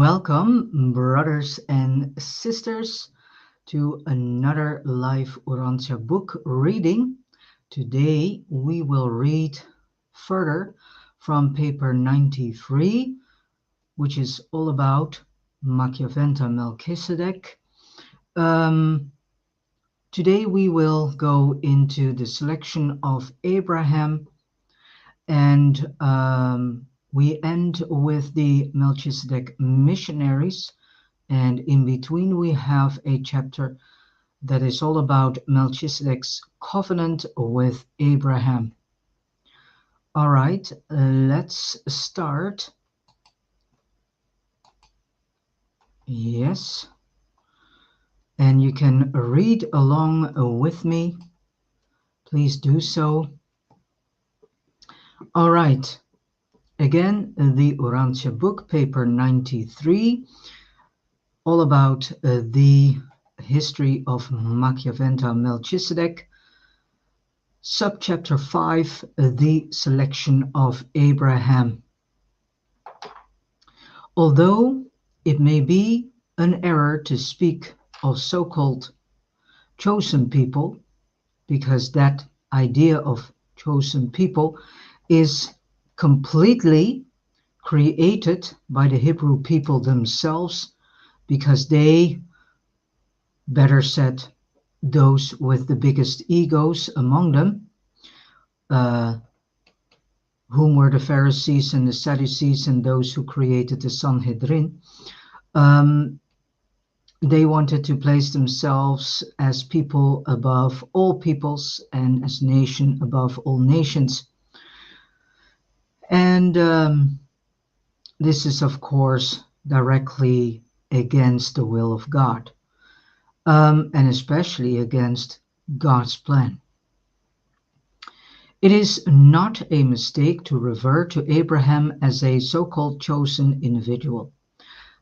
Welcome, brothers and sisters, to another live Urantia book reading. Today we will read further from paper 93, which is all about Machiaventa Melchizedek. Today we will go into the selection of Abraham and we end with the Melchizedek Missionaries, and in between we have a chapter that is all about Melchizedek's covenant with Abraham. All right, let's start. Yes, and you can read along with me. Please do so. All right. Again, the Urantia book, paper 93, all about the history of Machiaventa Melchizedek. Subchapter 5, the selection of Abraham. Although it may be an error to speak of so-called chosen people, because that idea of chosen people is completely created by the Hebrew people themselves, because they, better said, those with the biggest egos among them, whom were the Pharisees and the Sadducees and those who created the Sanhedrin, they wanted to place themselves as people above all peoples and as nation above all nations. And this is, of course, directly against the will of God, and especially against God's plan. It is not a mistake to refer to Abraham as a so-called chosen individual.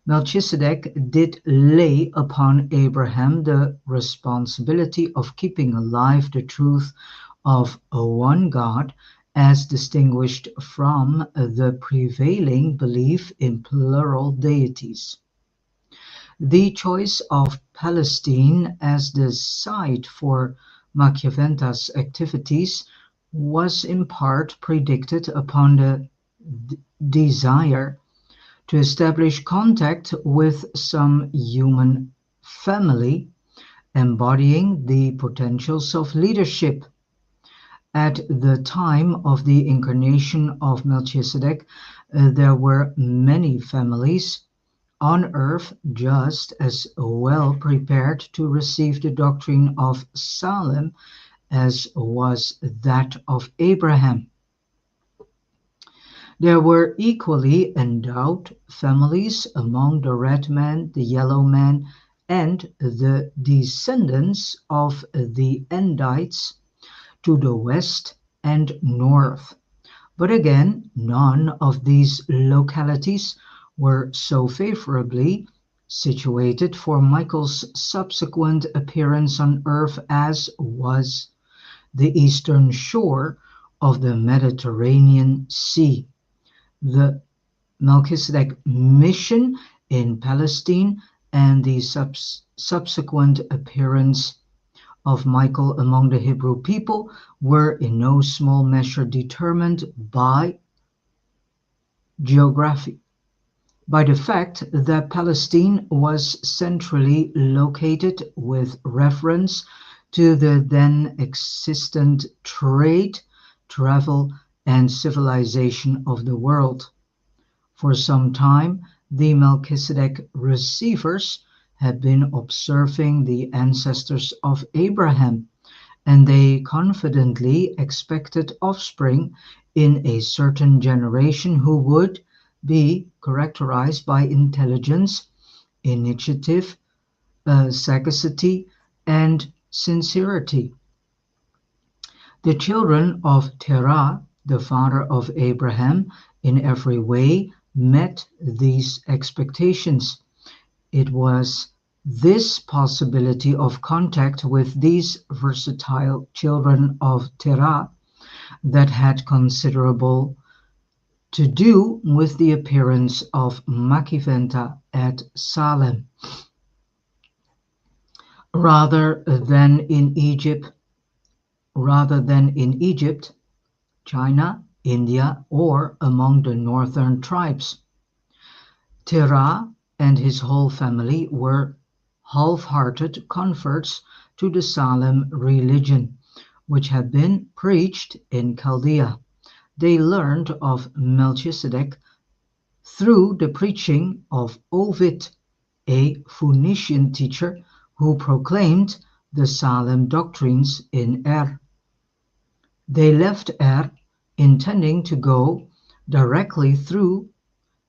Melchizedek did lay upon Abraham the responsibility of keeping alive the truth of one God, as distinguished from the prevailing belief in plural deities. The choice of Palestine as the site for Machiaventa's activities was in part predicted upon the desire to establish contact with some human family, embodying the potentials of leadership. At the time of the incarnation of Melchizedek, there were many families on earth just as well prepared to receive the doctrine of Salem as was that of Abraham. There were equally endowed families among the red man, the yellow man, and the descendants of the Endites to the west and north. But again, none of these localities were so favorably situated for Michael's subsequent appearance on earth as was the eastern shore of the Mediterranean Sea. The Melchizedek mission in Palestine and the subsequent appearance of Michael among the Hebrew people were in no small measure determined by geography, by the fact that Palestine was centrally located with reference to the then existent trade, travel, and civilization of the world. For some time, the Melchizedek receivers had been observing the ancestors of Abraham, and they confidently expected offspring in a certain generation who would be characterized by intelligence, initiative, sagacity, and sincerity. The children of Terah, the father of Abraham, in every way met these expectations. It was this possibility of contact with these versatile children of Terah that had considerable to do with the appearance of Machiaventa at Salem. Rather than in Egypt, China, India, or among the northern tribes. Terah and his whole family were half-hearted converts to the Salem religion, which had been preached in Chaldea. They learned of Melchizedek through the preaching of Ovid, a Phoenician teacher who proclaimed the Salem doctrines in They left intending to go directly through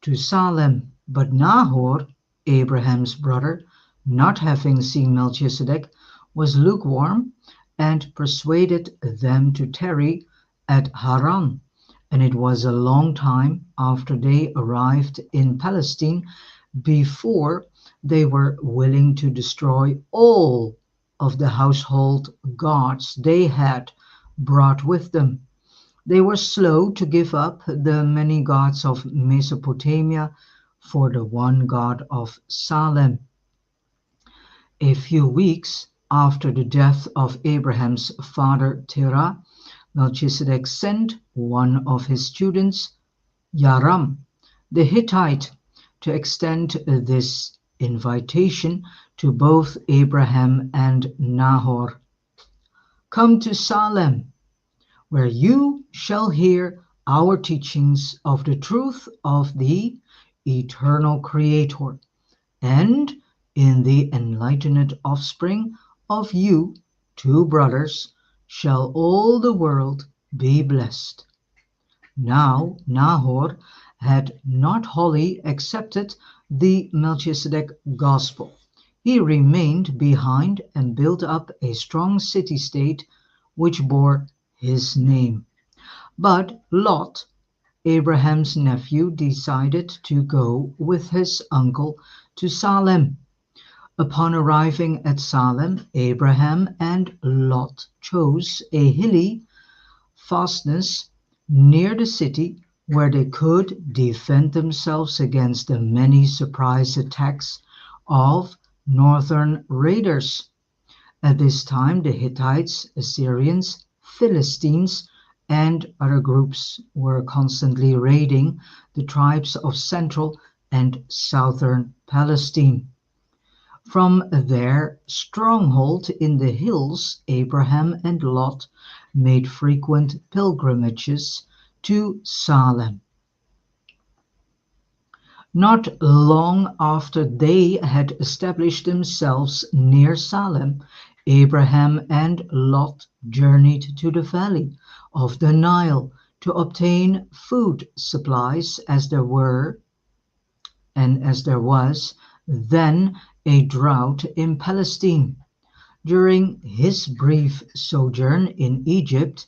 to Salem, but Nahor, Abraham's brother, not having seen Melchizedek, was lukewarm and persuaded them to tarry at Haran, and it was a long time after they arrived in Palestine before they were willing to destroy all of the household gods they had brought with them. They were slow to give up the many gods of Mesopotamia for the one God of Salem. A few weeks after the death of Abraham's father Terah, Melchizedek sent one of his students, Yaram, the Hittite, to extend this invitation to both Abraham and Nahor. Come to Salem, where you shall hear our teachings of the truth of the eternal Creator, and in the enlightened offspring of you two brothers shall all the world be blessed. Now Nahor had not wholly accepted the Melchizedek gospel. He remained behind and built up a strong city-state which bore his name. But Lot, Abraham's nephew, decided to go with his uncle to Salem. Upon arriving at Salem, Abraham and Lot chose a hilly fastness near the city where they could defend themselves against the many surprise attacks of northern raiders. At this time, the Hittites, Assyrians, Philistines, and other groups were constantly raiding the tribes of central and southern Palestine. From their stronghold in the hills, Abraham and Lot made frequent pilgrimages to Salem. Not long after they had established themselves near Salem, Abraham and Lot journeyed to the valley of the Nile to obtain food supplies, as there was then a drought in Palestine. During his brief sojourn in Egypt,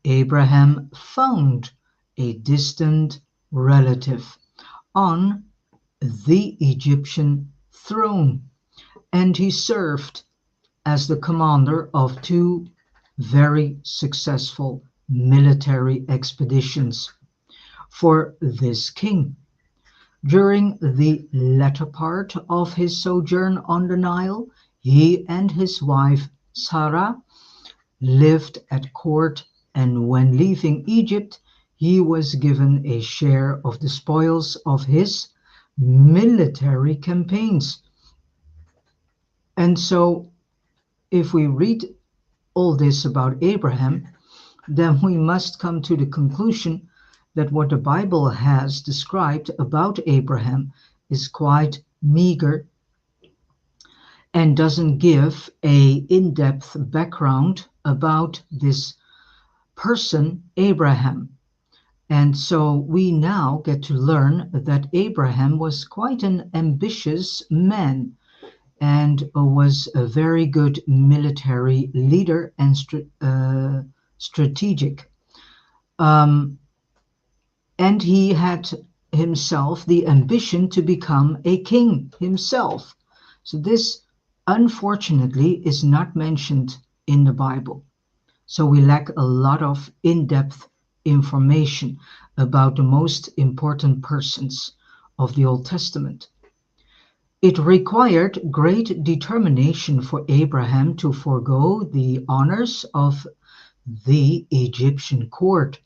Abraham found a distant relative on the Egyptian throne, and he served as the commander of two very successful military expeditions for this king. During the latter part of his sojourn on the Nile, he and his wife Sarah lived at court, and when leaving Egypt, he was given a share of the spoils of his military campaigns. And so, if we read all this about Abraham, then we must come to the conclusion that what the Bible has described about Abraham is quite meager and doesn't give an in-depth background about this person, Abraham. And so we now get to learn that Abraham was quite an ambitious man and was a very good military leader and strategic. And he had himself the ambition to become a king himself. So this, unfortunately, is not mentioned in the Bible. So we lack a lot of in-depth information about the most important persons of the Old Testament. It required great determination for Abraham to forego the honors of the Egyptian court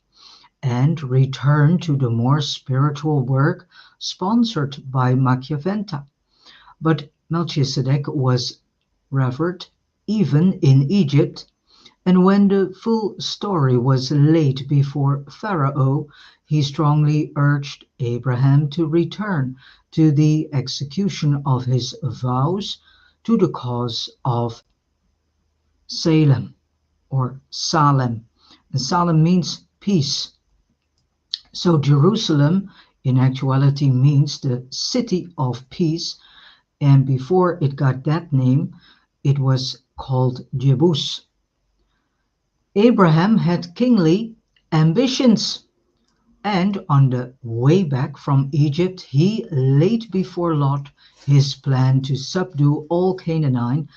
and return to the more spiritual work sponsored by Machiaventa. But Melchizedek was revered even in Egypt, and when the full story was laid before Pharaoh, he strongly urged Abraham to return to the execution of his vows to the cause of Salem or Salem. And Salem means peace. So Jerusalem in actuality means the city of peace, and before it got that name, it was called Jebus. Abraham had kingly ambitions, and on the way back from Egypt, he laid before Lot his plan to subdue all Canaan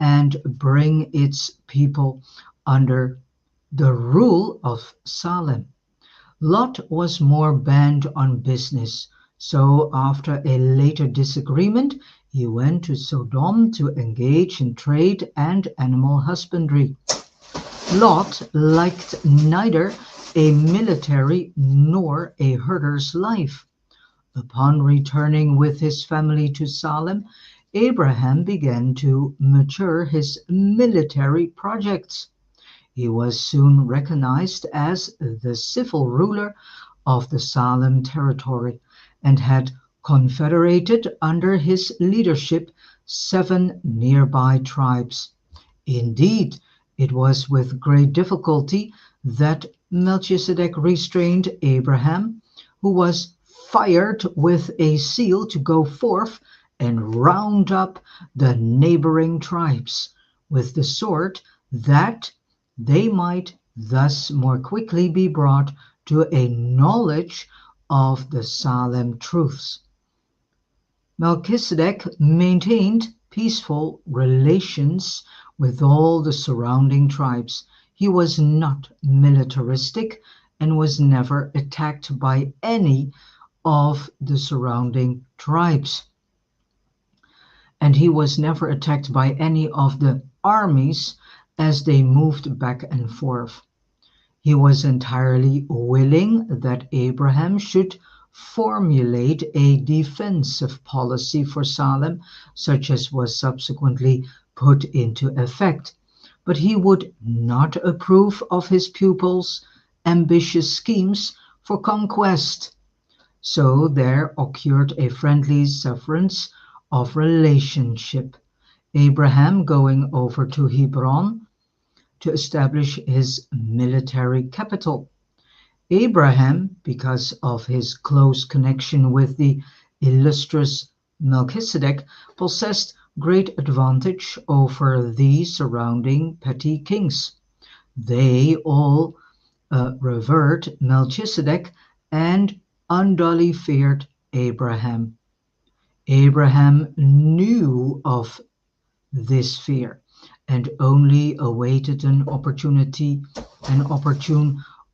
and bring its people under the rule of Salem. Lot was more bent on business, so after a later disagreement, he went to Sodom to engage in trade and animal husbandry. Lot liked neither a military nor a herder's life. Upon returning with his family to Salem, Abraham began to mature his military projects. He was soon recognized as the civil ruler of the Salem territory and had confederated under his leadership 7 nearby tribes. Indeed, it was with great difficulty that Melchizedek restrained Abraham, who was fired with a zeal to go forth and round up the neighboring tribes with the sword, that they might thus more quickly be brought to a knowledge of the Salem truths. Melchizedek maintained peaceful relations with all the surrounding tribes. He was not militaristic and was never attacked by any of the surrounding tribes. And he was never attacked by any of the armies as they moved back and forth. He was entirely willing that Abraham should formulate a defensive policy for Salem, such as was subsequently put into effect. But he would not approve of his pupil's ambitious schemes for conquest. So there occurred a friendly severance of relationship, Abraham going over to Hebron to establish his military capital. Abraham, because of his close connection with the illustrious Melchizedek, possessed great advantage over the surrounding petty kings. They all revered Melchizedek and unduly feared Abraham. Abraham knew of this fear and only awaited an opportune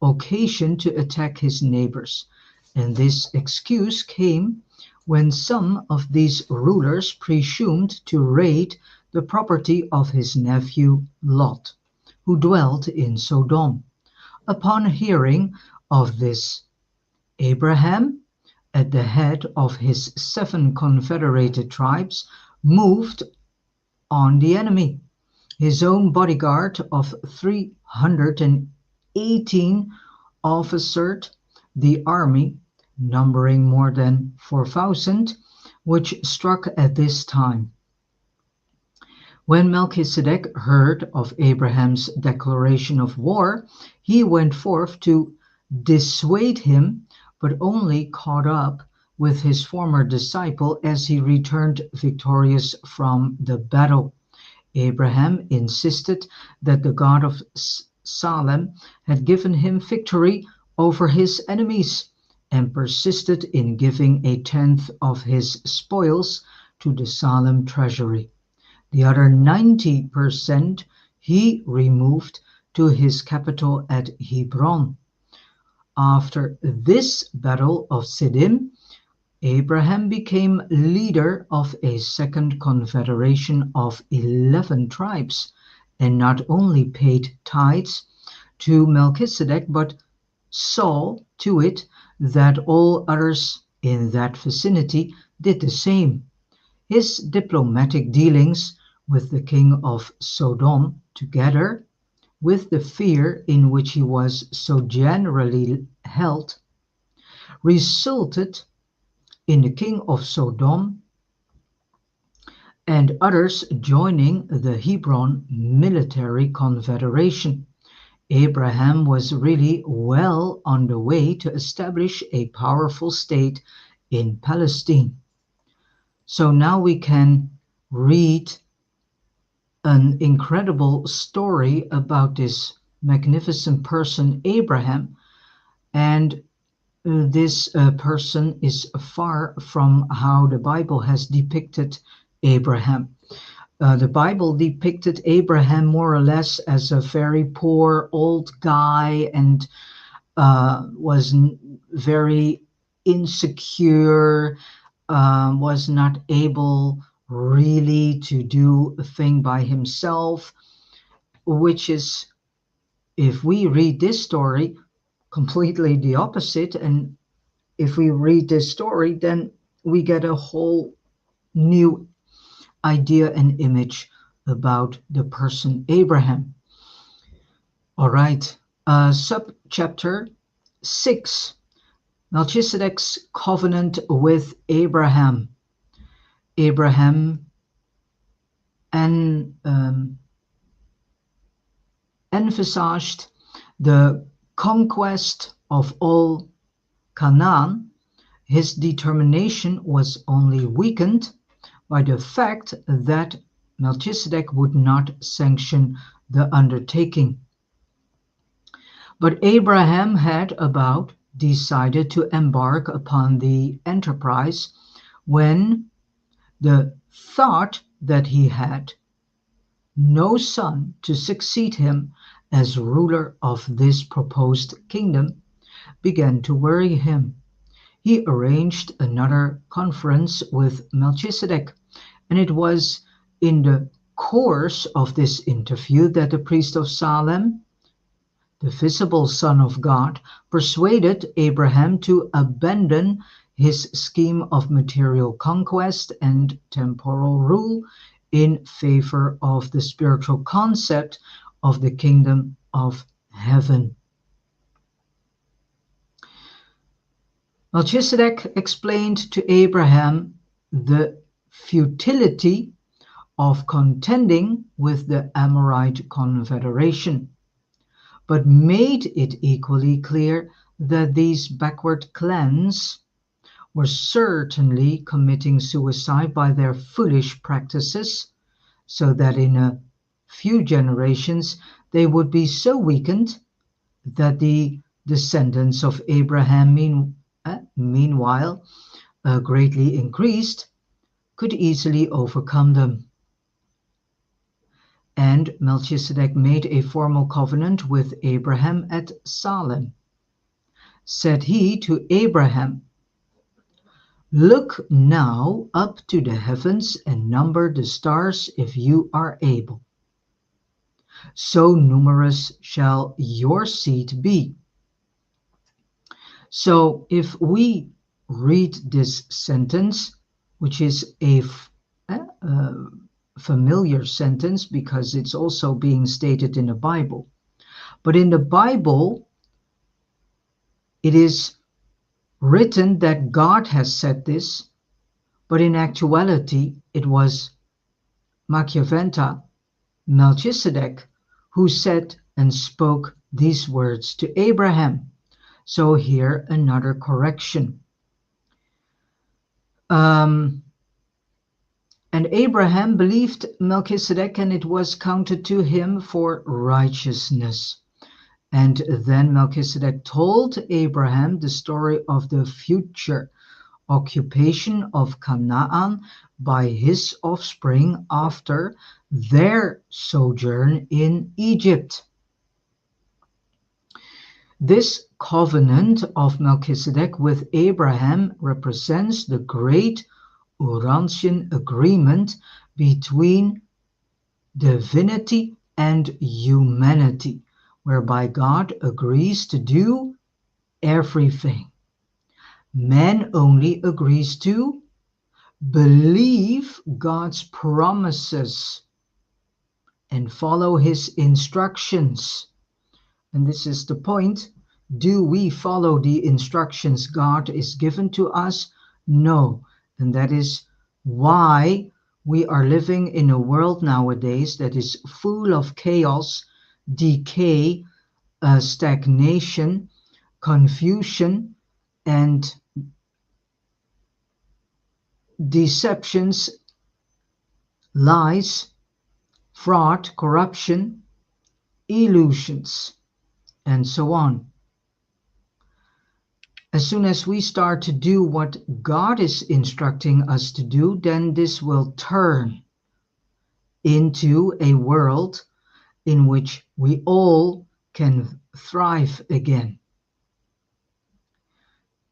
occasion to attack his neighbors. And this excuse came when some of these rulers presumed to raid the property of his nephew Lot, who dwelt in Sodom. Upon hearing of this, Abraham, at the head of his 7 confederated tribes, moved on the enemy. His own bodyguard of 318 officered the army, numbering more than 4,000, which struck at this time. When Melchizedek heard of Abraham's declaration of war, he went forth to dissuade him, but only caught up with his former disciple as he returned victorious from the battle. Abraham insisted that the God of Salem had given him victory over his enemies, and persisted in giving a tenth of his spoils to the Salem treasury. The other 90% he removed to his capital at Hebron. After this battle of Siddim, Abraham became leader of a second confederation of 11 tribes and not only paid tithes to Melchizedek but saw to it that all others in that vicinity did the same. His diplomatic dealings with the king of Sodom, together with the fear in which he was so generally held, resulted in the king of Sodom and others joining the Hebron military confederation. Abraham was really well on the way to establish a powerful state in Palestine. So now we can read an incredible story about this magnificent person, Abraham, and this person is far from how the Bible has depicted Abraham. The Bible depicted Abraham more or less as a very poor old guy and was very insecure, was not able really to do a thing by himself, which is, if we read this story, completely the opposite. And if we read this story, then we get a whole new idea and image about the person Abraham. All right, subchapter 6, Melchizedek's covenant with Abraham. Abraham and emphasized the conquest of all Canaan. His determination was only weakened by the fact that Melchizedek would not sanction the undertaking. But Abraham had about decided to embark upon the enterprise when the thought that he had no son to succeed him as ruler of this proposed kingdom began to worry him. He arranged another conference with Melchizedek, and it was in the course of this interview that the priest of Salem, the visible Son of God, persuaded Abraham to abandon his scheme of material conquest and temporal rule in favor of the spiritual concept of the kingdom of heaven. Melchizedek explained to Abraham the futility of contending with the Amorite confederation, but made it equally clear that these backward clans were certainly committing suicide by their foolish practices, so that in a few generations they would be so weakened that the descendants of Abraham, meanwhile greatly increased, could easily overcome them. And Melchizedek made a formal covenant with Abraham at Salem. Said he to Abraham, "Look now up to the heavens and number the stars if you are able. So numerous shall your seed be." So if we read this sentence, which is a familiar sentence because it's also being stated in the Bible. But in the Bible, it is written that God has said this, but in actuality, it was Machiaventa, Melchizedek, who said and spoke these words to Abraham. So here another correction. And Abraham believed Melchizedek, and it was counted to him for righteousness. And then Melchizedek told Abraham the story of the future occupation of Canaan by his offspring after their sojourn in Egypt. This covenant of Melchizedek with Abraham represents the great Urantian agreement between divinity and humanity, whereby God agrees to do everything. Man only agrees to believe God's promises and follow his instructions. And this is the point. Do we follow the instructions God is given to us? No. And that is why we are living in a world nowadays that is full of chaos, decay, stagnation, confusion, and deceptions, lies, fraud, corruption, illusions, and so on. As soon as we start to do what God is instructing us to do, then this will turn into a world in which we all can thrive again.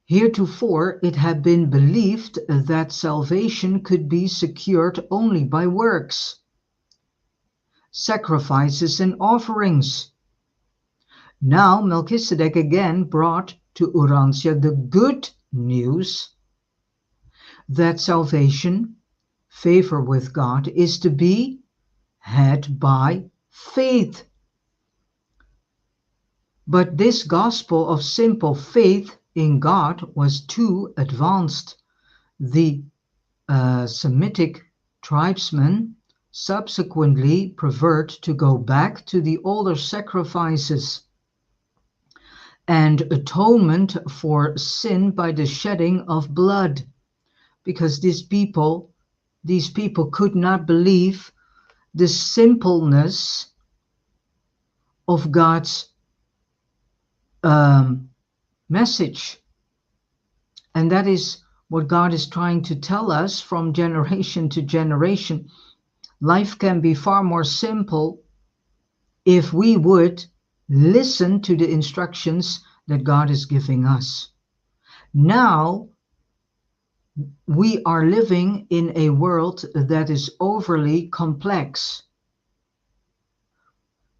Heretofore, it had been believed that salvation could be secured only by works, sacrifices, and offerings. Now Melchizedek again brought to Urantia the good news that salvation, favor with God, is to be had by faith. But this gospel of simple faith in God was too advanced. The Semitic tribesmen subsequently preferred to go back to the older sacrifices and atonement for sin by the shedding of blood, because these people could not believe the simpleness of God's message. And that is what God is trying to tell us from generation to generation. Life can be far more simple if we would listen to the instructions that God is giving us. Now, we are living in a world that is overly complex.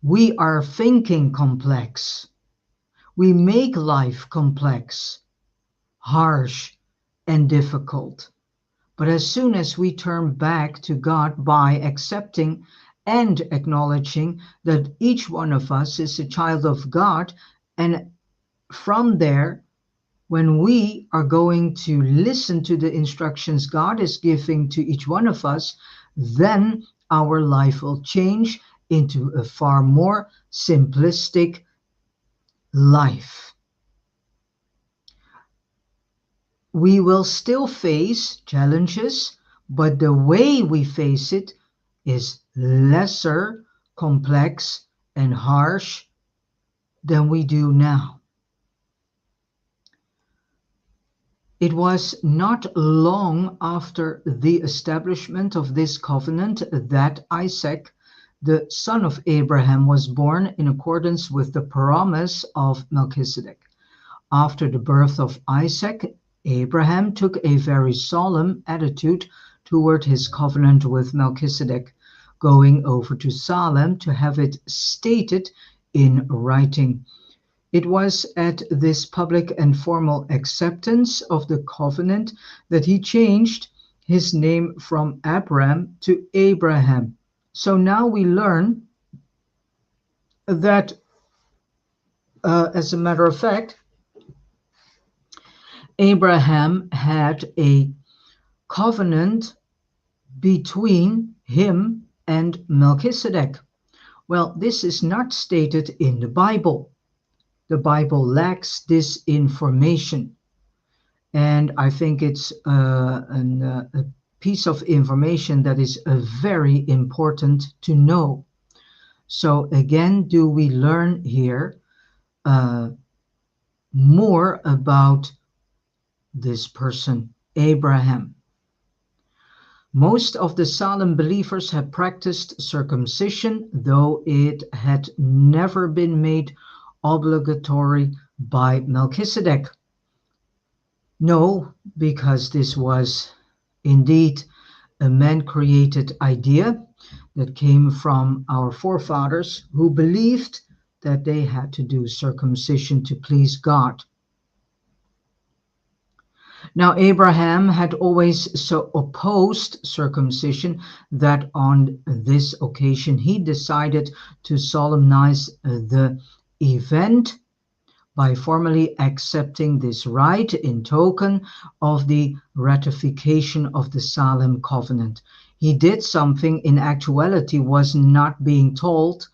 We are thinking complex. We make life complex, harsh, and difficult. But as soon as we turn back to God by accepting and acknowledging that each one of us is a child of God, and from there, when we are going to listen to the instructions God is giving to each one of us, then our life will change into a far more simplistic life. We will still face challenges, but the way we face it is lesser, complex, and harsh than we do now. It was not long after the establishment of this covenant that Isaac, the son of Abraham, was born in accordance with the promise of Melchizedek. After the birth of Isaac, Abraham took a very solemn attitude toward his covenant with Melchizedek, going over to Salem to have it stated in writing. It was at this public and formal acceptance of the covenant that he changed his name from Abram to Abraham. So now we learn that, as a matter of fact, Abraham had a covenant between him and Melchizedek. Well, this is not stated in the Bible. The Bible lacks this information. And I think it's a piece of information that is very important to know. So again, do we learn here more about this person, Abraham? Most of the Salem believers had practiced circumcision, though it had never been made obligatory by Melchizedek? No, because this was indeed a man-created idea that came from our forefathers who believed that they had to do circumcision to please God. Now, Abraham had always so opposed circumcision that on this occasion he decided to solemnize the event by formally accepting this rite in token of the ratification of the Salem covenant. He did something in actuality was not being told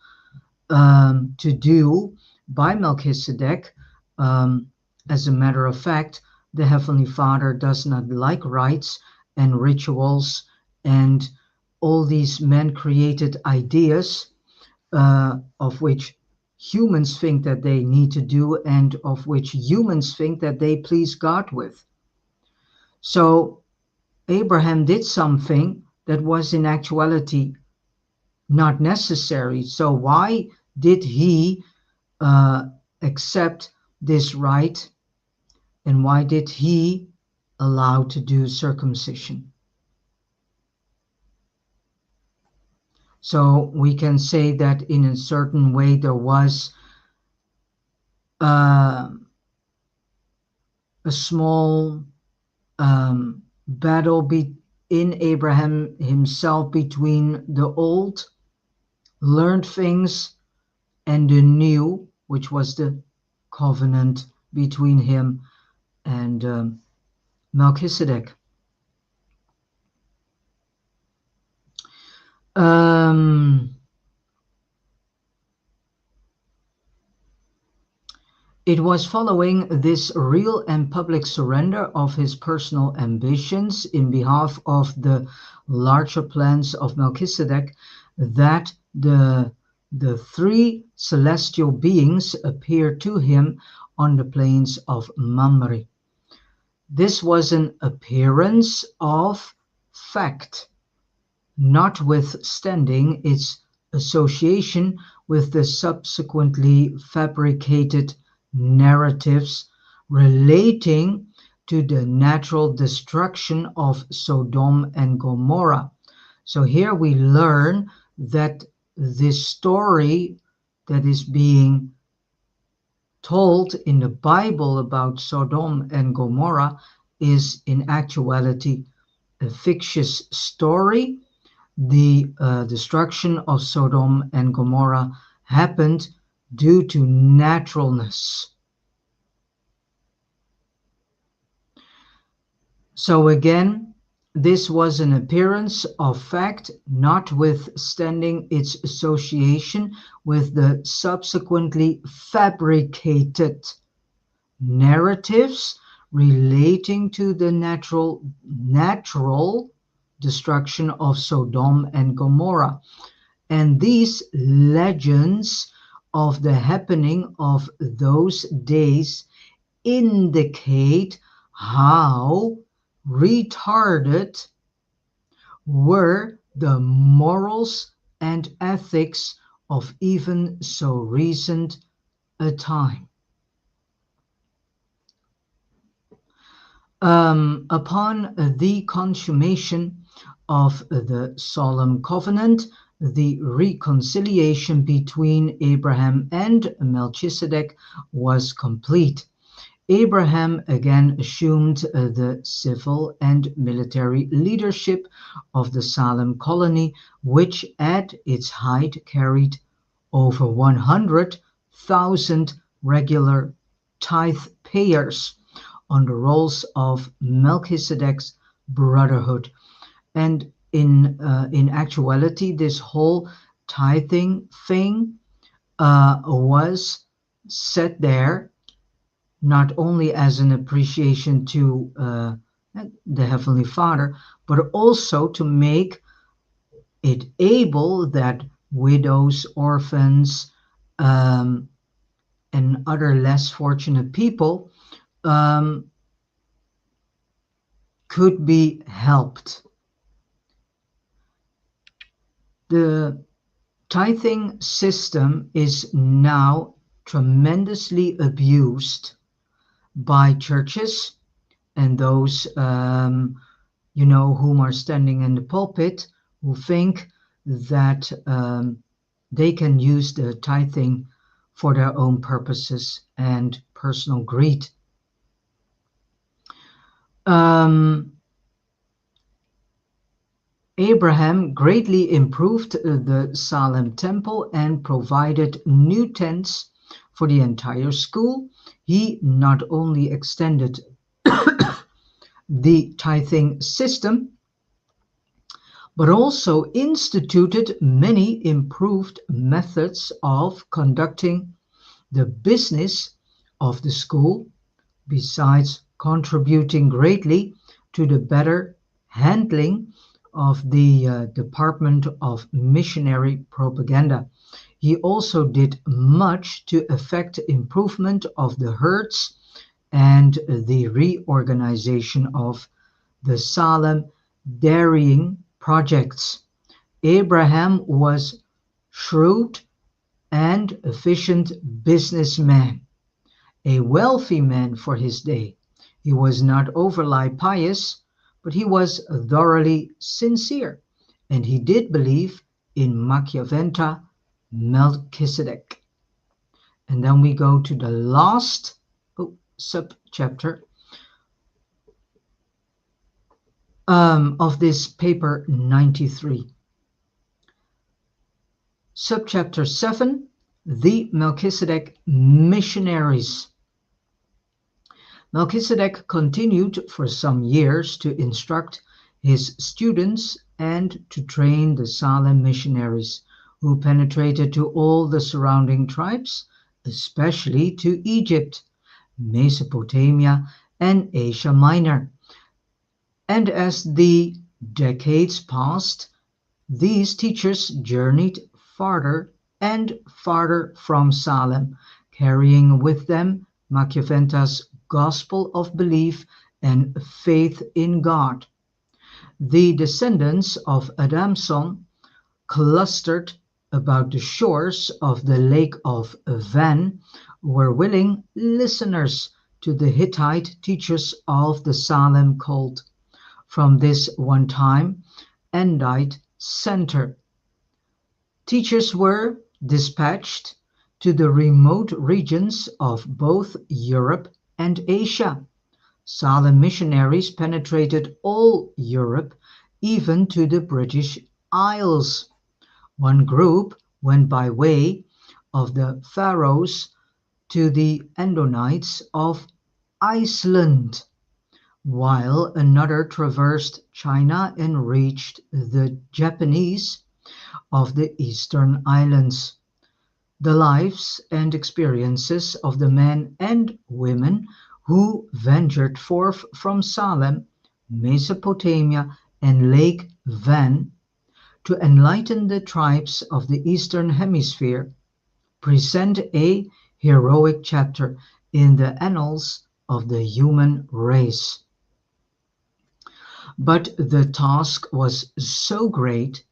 to do by Melchizedek. As a matter of fact, the Heavenly Father does not like rites and rituals and all these man-created ideas of which humans think that they need to do and of which humans think that they please God with. So Abraham did something that was in actuality not necessary. So why did he accept this rite, and why did he allow to do circumcision? So we can say that in a certain way there was a small battle in Abraham himself between the old learned things and the new, which was the covenant between him and Melchizedek. It was following this real and public surrender of his personal ambitions in behalf of the larger plans of Melchizedek that the three celestial beings appeared to him on the plains of Mamre. This was an appearance of fact, notwithstanding its association with the subsequently fabricated narratives relating to the natural destruction of Sodom and Gomorrah. So here we learn that this story that is being told in the Bible about Sodom and Gomorrah is in actuality a fictitious story. The destruction of Sodom and Gomorrah happened due to naturalness. So again, this was an appearance of fact, notwithstanding its association with the subsequently fabricated narratives relating to the natural destruction of Sodom and Gomorrah. And these legends of the happening of those days indicate how retarded were the morals and ethics of even so recent a time. Upon the consummation of the solemn covenant, the reconciliation between Abraham and Melchizedek was complete. Abraham again assumed the civil and military leadership of the Salem colony, which at its height carried over 100,000 regular tithe payers on the rolls of Melchizedek's brotherhood. And in actuality, this whole tithing thing was set there not only as an appreciation to the Heavenly Father, but also to make it able that widows, orphans, and other less fortunate people could be helped. The tithing system is now tremendously abused by churches and those whom are standing in the pulpit, who think that they can use the tithing for their own purposes and personal greed. Abraham greatly improved the Salem temple and provided new tents for the entire school. He not only extended the tithing system, but also instituted many improved methods of conducting the business of the school, besides contributing greatly to the better handling of the Department of Missionary Propaganda. He also did much to effect improvement of the herds and the reorganization of the Salem dairying projects. Abraham was shrewd and efficient businessman, a wealthy man for his day. He was not overly pious, but he was thoroughly sincere, and he did believe in Machiaventa Melchizedek. And then we go to the last subchapter of this paper 93. Subchapter 7, the Melchizedek Missionaries. Melchizedek continued for some years to instruct his students and to train the Salem missionaries, who penetrated to all the surrounding tribes, especially to Egypt, Mesopotamia, and Asia Minor. And as the decades passed, these teachers journeyed farther and farther from Salem, carrying with them Machiaventa's gospel of belief and faith in God. The descendants of Adamson clustered about the shores of the Lake of Van were willing listeners to the Hittite teachers of the Salem cult. From this one-time Andite center, teachers were dispatched to the remote regions of both Europe and Asia. Salem missionaries penetrated all Europe, even to the British Isles. One group went by way of the Faroes to the Andonites of Iceland, while another traversed China and reached the Japanese of the Eastern Islands. The lives and experiences of the men and women who ventured forth from Salem, Mesopotamia, and Lake Van to enlighten the tribes of the Eastern Hemisphere present a heroic chapter in the annals of the human race. But the task was so great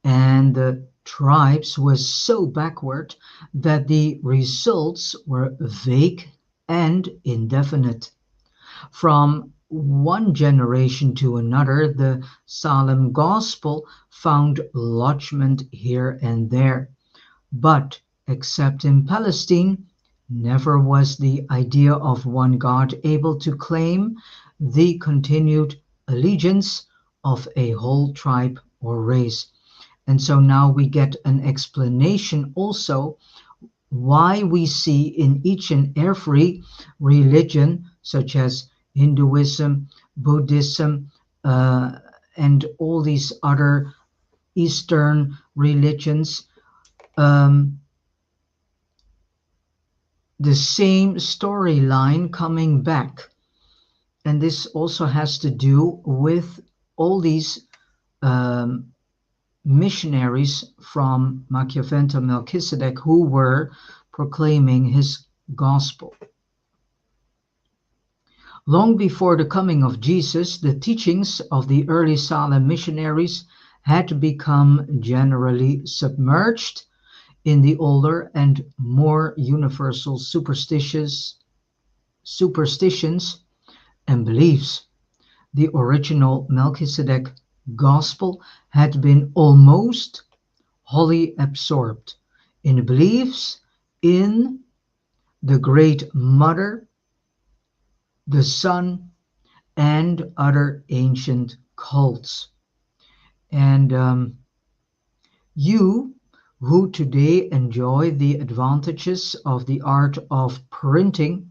and the tribes were so backward that the results were vague and indefinite. From one generation to another, the Salem gospel found lodgment here and there, but except in Palestine, never was the idea of one God able to claim the continued allegiance of a whole tribe or race. And so now we get an explanation also why we see in each and every religion, such as Hinduism, Buddhism, and all these other Eastern religions, the same storyline coming back. And this also has to do with all these missionaries from Machiaventa Melchizedek who were proclaiming his gospel. Long before the coming of Jesus, the teachings of the early Salem missionaries had become generally submerged in the older and more universal superstitions and beliefs. The original Melchizedek gospel had been almost wholly absorbed in beliefs in the Great Mother, the Sun, and other ancient cults. And you who today enjoy the advantages of the art of printing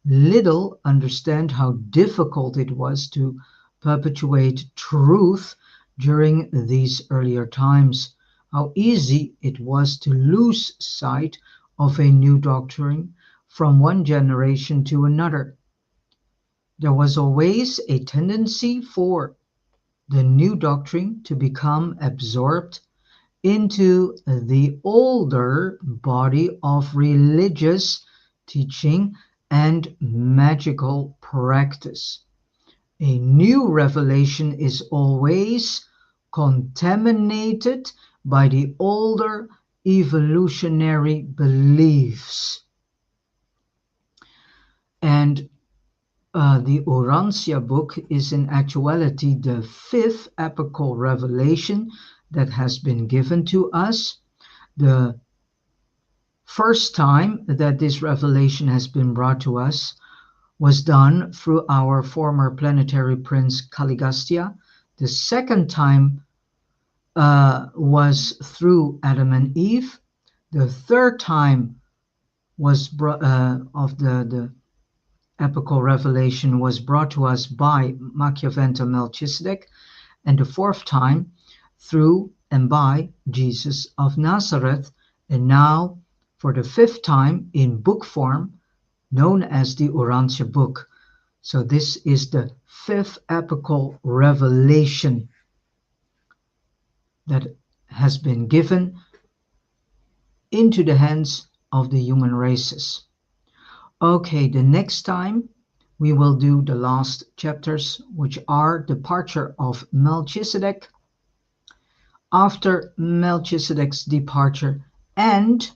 little understand how difficult it was to perpetuate truth during these earlier times, how easy it was to lose sight of a new doctrine from one generation to another. There was always a tendency for the new doctrine to become absorbed into the older body of religious teaching and magical practice. A new revelation is always contaminated by the older evolutionary beliefs. And the Urantia book is in actuality the fifth epochal revelation that has been given to us. The first time that this revelation has been brought to us was done through our former planetary prince Caligastia. The second time was through Adam and Eve. The third time was of the epical revelation was brought to us by Machiaventa Melchizedek, and the fourth time through and by Jesus of Nazareth, and now for the fifth time in book form, known as the Urantia book. So this is the fifth epical revelation that has been given into the hands of the human races. Okay, the next time we will do the last chapters, which are departure of Melchizedek, after Melchizedek's departure, and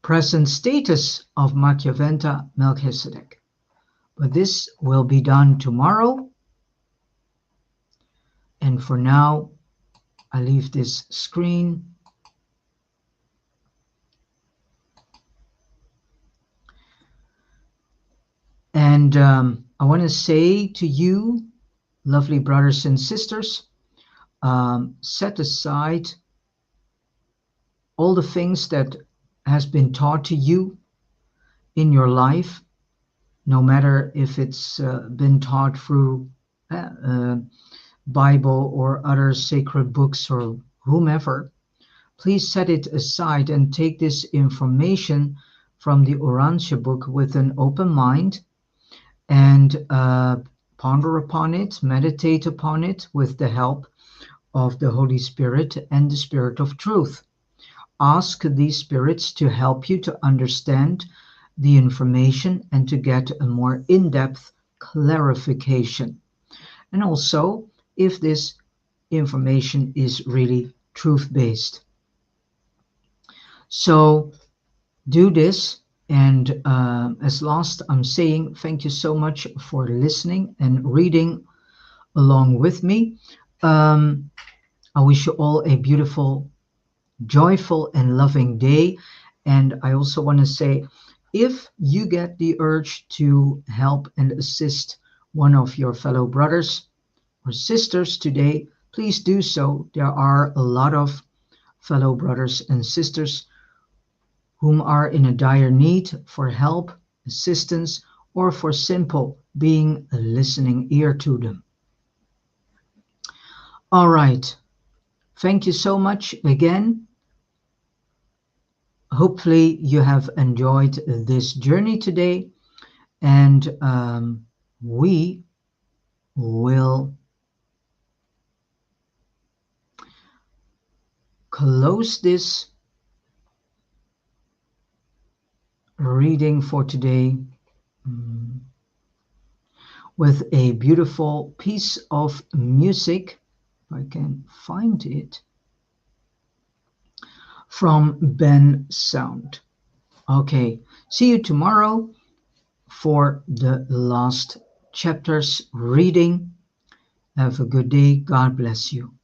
present status of Machiaventa Melchizedek. But this will be done tomorrow. And for now, I leave this screen. And I want to say to you, lovely brothers and sisters, set aside all the things that has been taught to you in your life, no matter if it's been taught through Bible or other sacred books or whomever. Please set it aside and take this information from the Urantia book with an open mind and ponder upon it, meditate upon it with the help of the Holy Spirit and the Spirit of Truth. Ask these spirits to help you to understand the information and to get a more in-depth clarification. And also, if this information is really truth-based. So do this. And as last, I'm saying thank you so much for listening and reading along with me. I wish you all a beautiful, joyful, and loving day. And I also want to say, if you get the urge to help and assist one of your fellow brothers or sisters today, please do so. There are a lot of fellow brothers and sisters whom are in a dire need for help, assistance, or for simple being a listening ear to them. All right. Thank you so much again. Hopefully you have enjoyed this journey today, and we will close this reading for today with a beautiful piece of music, if I can find it. from Ben Sound. Okay, see you tomorrow for the last chapter's reading. Have a good day. God bless you.